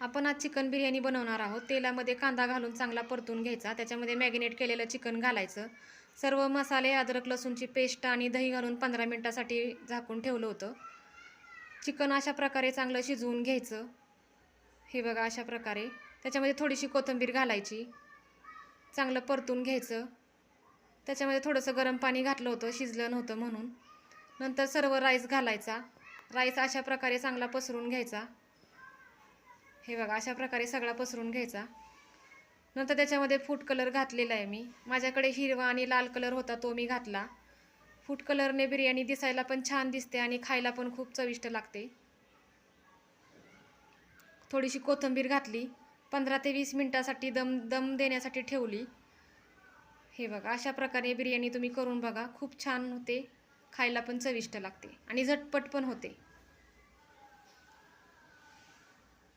आपण आज चिकन बिर्याणी बनवणार आहोत। तेलामध्ये कांदा घालून चांगला परतून घ्यायचा, त्याच्यामध्ये मॅरिनेट केलेलं चिकन घालायचं, सर्व मसाले, अद्रक लसूणची पेस्ट आणि दही घालून 15 मिनिटासाठी झाकून ठेवलं होतं। चिकन अशा प्रकारे चांगलं शिजवून घ्यायचं। हे बघा अशा प्रकारे त्याच्यामध्ये थोडीशी कोथिंबीर घालायची, चांगलं परतून घ्यायचं। त्याच्यामध्ये थोडंसं गरम पाणी घातलं होतं, शिजलं नव्हतं म्हणून। नंतर सर्व राईस घालायचा, राईस अशा प्रकारे चांगला पसरून घ्यायचा। हे बघा अशा प्रकारे सगळा पसरून घ्यायचा। नंतर त्याच्यामध्ये फूड कलर घातलेला आहे मी, माझ्याकडे हिरवा आणि लाल कलर होता तो मी घातला। फूड कलरने बिर्याणी दिसायला पण छान दिसते आणि खायला पण खूप चविष्ट लागते। थोडीशी कोथिंबीर घातली, 15 ते 20 मिनिटासाठी दम देण्यासाठी ठेवली। हे बघा अशा प्रकारे बिर्याणी तुम्ही करून बघा, खूप छान होते, खायला पण चविष्ट लागते आणि झटपट पण होते।